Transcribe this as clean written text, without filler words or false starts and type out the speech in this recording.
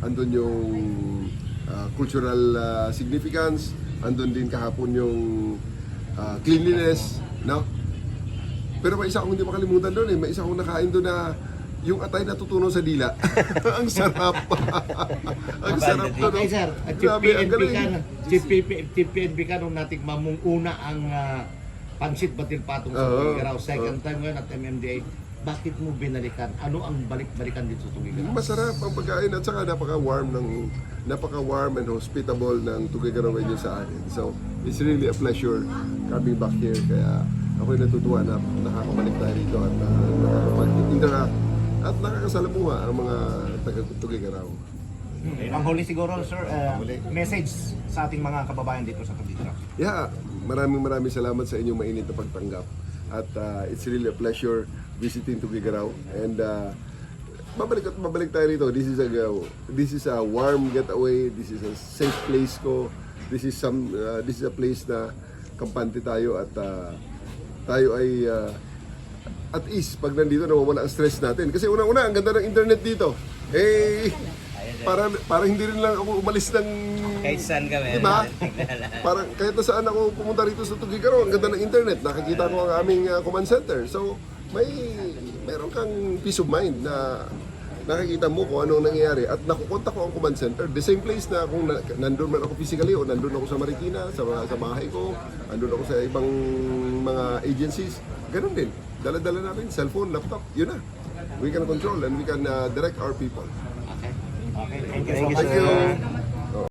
andun yung cultural significance, andun din kahapon yung cleanliness, no? Pero may isa akong hindi makalimutan doon eh. May isa akong nakain doon na yung atay na tutunaw sa dila. Ang sarap. Ang sarap doon. Okay, sir. At Chief PNP ka nung nating mamunguna ang pansit batil patong sa Tugigaraw. Second time ngayon at MMDA. Bakit mo binalikan? Ano ang balik-balikan dito sa Tugigaraw? Masarap ang pagkain at saka napaka-warm and hospitable ng Tugigaraw ngayon sa akin. So, it's really a pleasure coming back here. Kaya ako'y natutuwa na nakakabalik tayo dito at nakakapag-interact at nakakasalamuha ang mga taga-Tugigaraw. Ang huli siguro, sir, message sa ating mga kababayan dito sa Tugigaraw. Yeah, maraming salamat sa inyong mainit na pagtanggap. At it's really a pleasure visiting Tugigaraw. And babalik tayo rito. This is a warm getaway. This is a safe place ko. This is a place na kampante tayo at tayo ay at ease pag nandito, nawawala ang stress natin. Kasi unang-una, ang ganda ng internet dito. Para hindi rin lang ako umalis ng... Kahit saan kami. Diba? Parang kahit na saan ako pumunta rito sa Tugigaraw, ang ganda ng internet. Nakikita ko ang aming command center. So, meron kang peace of mind na nakikita mo kung anong nangyayari at nakukontak ko ang command center. The same place na kung nandun man ako physically o nandun ako sa Marikina, sa bahay ko, nandun ako sa ibang mga agencies, ganun din. Dala-dala namin, cellphone, laptop, yun na. We can control and we can direct our people. Okay. Thank you so much. Thank you.